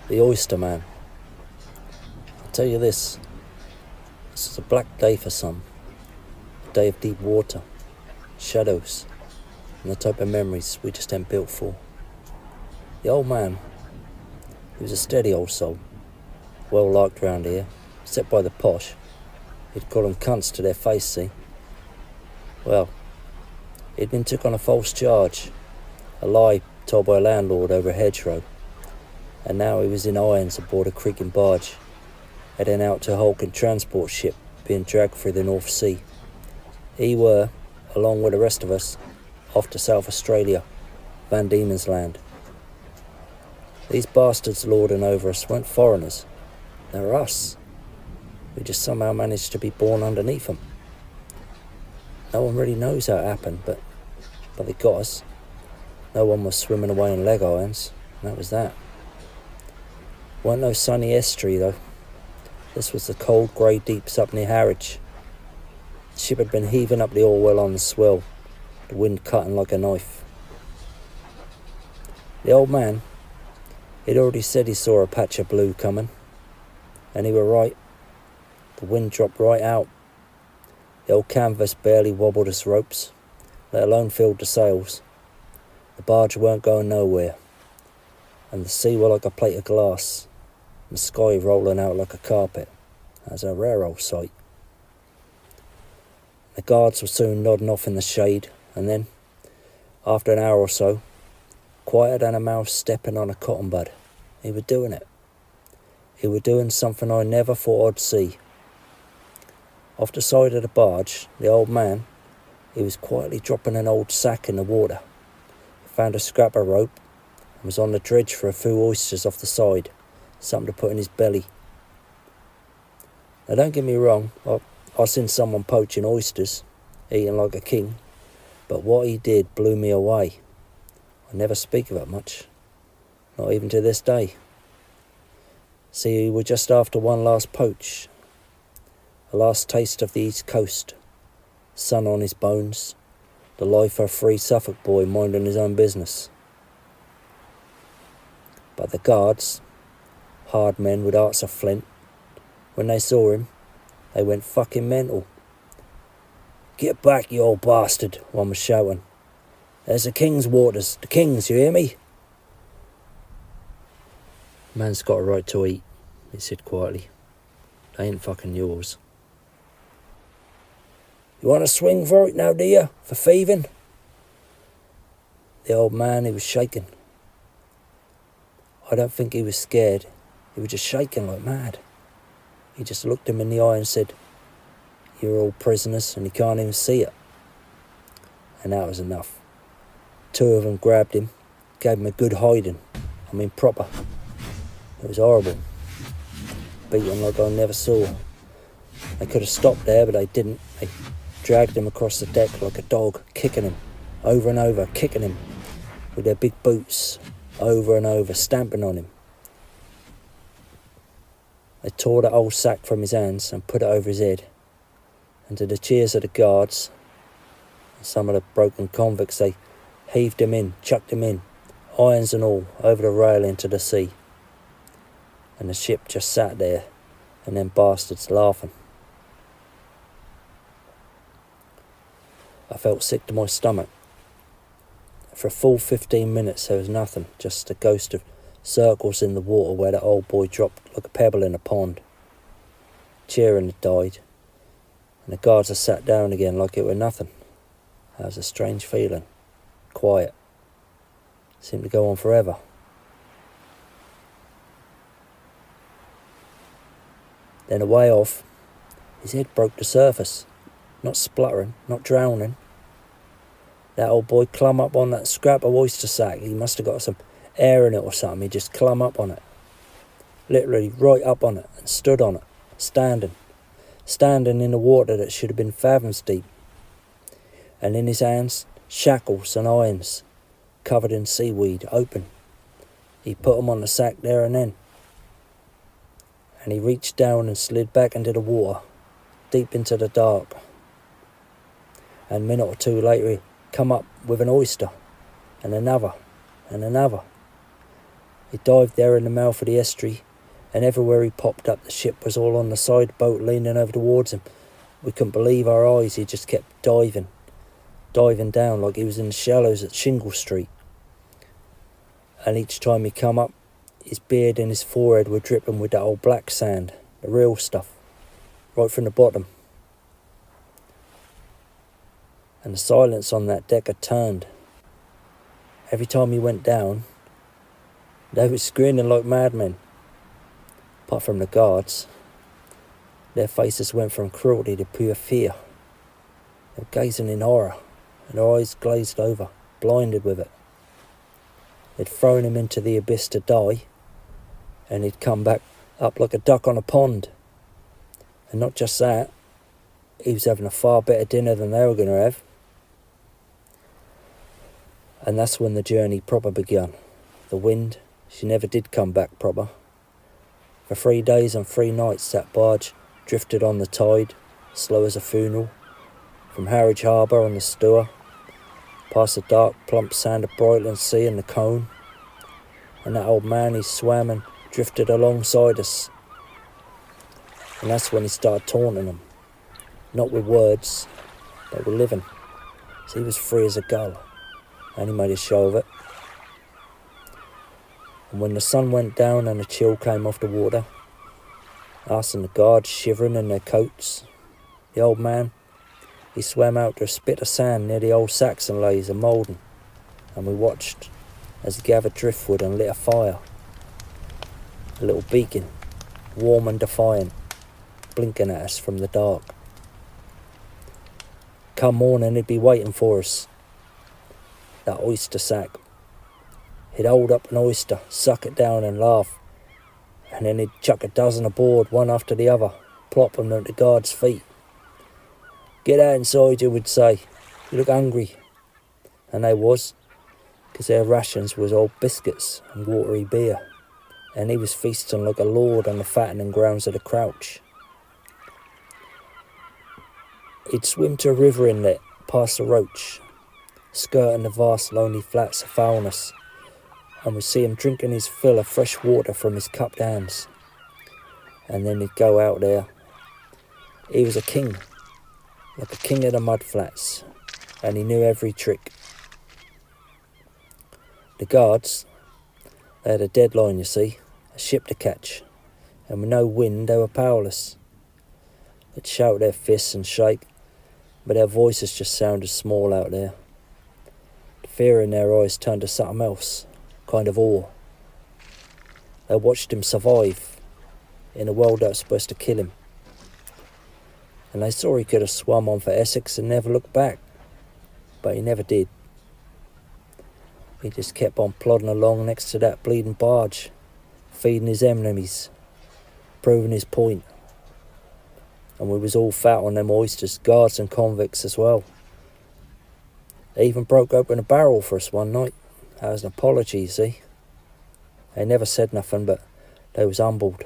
the Oyster Man. I'll tell you this is a black day for some, a day of deep water, shadows, and the type of memories we just ain't built for. The old man, he was a steady old soul, well liked round here, except by the posh. He'd call them cunts to their face, see? Well, he'd been took on a false charge, a lie told by a landlord over a hedgerow, and now he was in irons aboard a creaking barge, heading out to a hulking transport ship being dragged through the North Sea. He were, along with the rest of us, off to South Australia, Van Diemen's Land. These bastards lording over us weren't foreigners, they were us. We just somehow managed to be born underneath them. No one really knows how it happened, but they got us. No one was swimming away in leg irons, and that was that. Weren't no sunny estuary though. This was the cold grey deeps up near Harwich. The ship had been heaving up the Orwell on the swell, the wind cutting like a knife. The old man, he'd already said he saw a patch of blue coming, and he were right. The wind dropped right out. The old canvas barely wobbled its ropes, let alone filled the sails. The barge weren't going nowhere, and the sea were like a plate of glass, and the sky rolling out like a carpet. That was a rare old sight. The guards were soon nodding off in the shade, and then, after an hour or so, quieter than a mouse stepping on a cotton bud, he were doing it. He were doing something I never thought I'd see. Off the side of the barge, the old man, he was quietly dropping an old sack in the water. He found a scrap of rope and was on the dredge for a few oysters off the side, something to put in his belly. Now don't get me wrong, I've seen someone poaching oysters, eating like a king, but what he did blew me away. I never speak of it much, not even to this day. See, we were just after one last poach, a last taste of the East Coast, sun on his bones, the life of a free Suffolk boy minding his own business. But the guards, hard men with hearts of flint, when they saw him, they went fucking mental. "Get back, you old bastard," one was shouting. "There's the King's waters, the King's, you hear me?" "Man's got a right to eat," he said quietly. "They ain't fucking yours." "You want to swing for it now, do you? For thieving?" The old man, he was shaking. I don't think he was scared. He was just shaking like mad. He just looked him in the eye and said, "You're all prisoners and you can't even see it." And that was enough. Two of them grabbed him, gave him a good hiding. I mean proper. It was horrible. Beaten like I never saw. They could have stopped there, but they didn't. They dragged him across the deck like a dog, kicking him, over and over, kicking him, with their big boots, over and over, stamping on him. They tore the old sack from his hands and put it over his head, and to the cheers of the guards and some of the broken convicts, they heaved him in, chucked him in, irons and all, over the rail into the sea. And the ship just sat there, and them bastards laughing. I felt sick to my stomach. For a full 15 minutes there was nothing, just a ghost of circles in the water where the old boy dropped like a pebble in a pond. Cheering had died, and the guards had sat down again like it were nothing. That was a strange feeling. Quiet. Seemed to go on forever. Then away off, his head broke the surface. Not spluttering, not drowning. That old boy clumb up on that scrap of oyster sack. He must have got some air in it or something. He just clumb up on it. Literally right up on it and stood on it. Standing in the water that should have been fathoms deep. And in his hands, shackles and irons, covered in seaweed, open. He put them on the sack there and then. And he reached down and slid back into the water, deep into the dark. And a minute or two later he come up with an oyster, and another, and another. He dived there in the mouth of the estuary, and everywhere he popped up the ship was all on the side boat leaning over towards him. We couldn't believe our eyes. He just kept diving down like he was in the shallows at Shingle Street. And each time he come up, his beard and his forehead were dripping with that old black sand, the real stuff, right from the bottom. And the silence on that deck had turned. Every time he went down, they were grinning like madmen. Apart from the guards, their faces went from cruelty to pure fear. They were gazing in horror, and their eyes glazed over, blinded with it. They'd thrown him into the abyss to die, and he'd come back up like a duck on a pond. And not just that, he was having a far better dinner than they were going to have. And that's when the journey proper begun. The wind, she never did come back proper. For 3 days and 3 nights that barge drifted on the tide, slow as a funeral, from Harwich Harbour on the Stour, past the dark plump sand of Brightland Sea and the Cone. And that old man, he swam and drifted alongside us. And that's when he started taunting them. Not with words, but with living. So he was free as a gull, and he made a show of it. And when the sun went down and a chill came off the water, us and the guards shivering in their coats, the old man, he swam out to a spit of sand near the old Saxon lays and Malden, and we watched as he gathered driftwood and lit a fire. A little beacon, warm and defiant, blinking at us from the dark. Come morning, he'd be waiting for us. That oyster sack. He'd hold up an oyster, suck it down and laugh, and then he'd chuck a dozen aboard, one after the other, plop them at the guards' feet. Get out inside, you would say. You look hungry. And they was, because their rations was old biscuits and watery beer, and he was feasting like a lord on the fattening grounds of the Crouch. He'd swim to a river inlet, past the Roach, skirting the vast lonely flats of foulness, and we'd see him drinking his fill of fresh water from his cupped hands. And then he'd go out there. He was a king, like a king of the mudflats, and he knew every trick. The guards, they had a deadline, you see, a ship to catch, and with no wind they were powerless. They'd shout their fists and shake, but their voices just sounded small out there. The fear in their eyes turned to something else, kind of awe. They watched him survive in a world that was supposed to kill him. And they saw he could have swum on for Essex and never looked back, but he never did. He just kept on plodding along next to that bleeding barge, feeding his enemies, proving his point. And we was all fat on them oysters, guards and convicts as well. They even broke open a barrel for us one night. That was an apology, you see. They never said nothing, but they was humbled.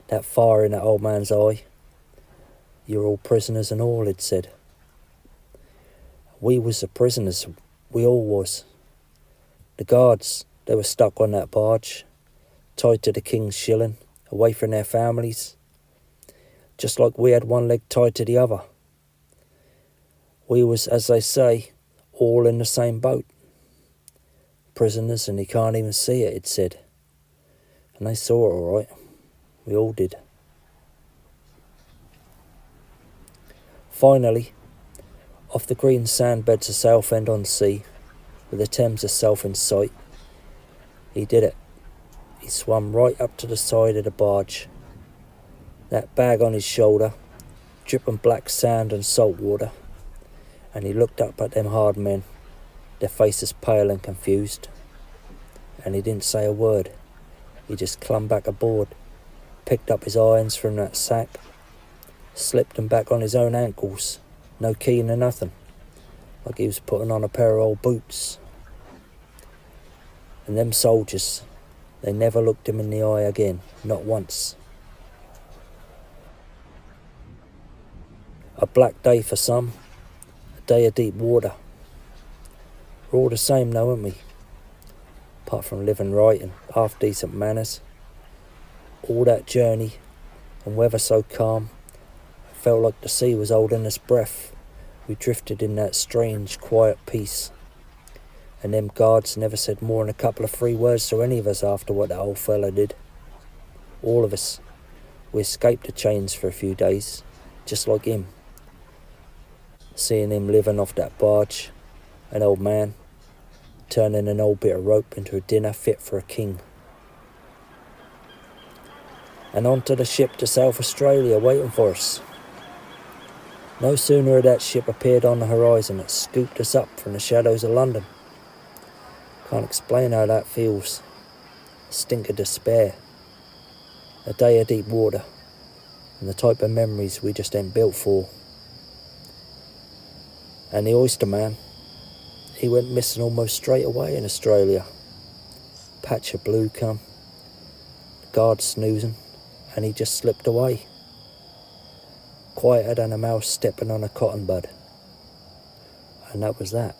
That fire in that old man's eye. You're all prisoners and all, it said. We was the prisoners, we all was. The guards, they were stuck on that barge, tied to the king's shilling, away from their families, just like we had one leg tied to the other. We was, as they say, all in the same boat. Prisoners, and you can't even see it said. And they saw it all right. We all did. Finally, off the green sand beds of Southend-on-Sea, with the Thames itself in sight, he did it. He swam right up to the side of the barge, that bag on his shoulder, dripping black sand and salt water, and he looked up at them hard men, their faces pale and confused, and he didn't say a word. He just clumb back aboard, picked up his irons from that sack, slipped them back on his own ankles, no key nor nothing, like he was putting on a pair of old boots. And them soldiers, they never looked him in the eye again, not once. A black day for some, a day of deep water. We're all the same though, aren't we? apart from living right and half decent manners. All that journey and weather so calm, it felt like the sea was holding its breath. We drifted in that strange, quiet peace. And them guards never said more than a couple of free words to any of us after what that old fella did. All of us. We escaped the chains for a few days, just like him. Seeing him living off that barge, an old man, turning an old bit of rope into a dinner fit for a king. And onto the ship to South Australia waiting for us. No sooner had that ship appeared on the horizon, it scooped us up from the shadows of London. Can't explain how that feels. A stink of despair. A day of deep water. And the type of memories we just ain't built for. And the Oyster Man, he went missing almost straight away in Australia. Patch of blue come. The guard snoozing. And he just slipped away. Quieter than a mouse stepping on a cotton bud. And that was that.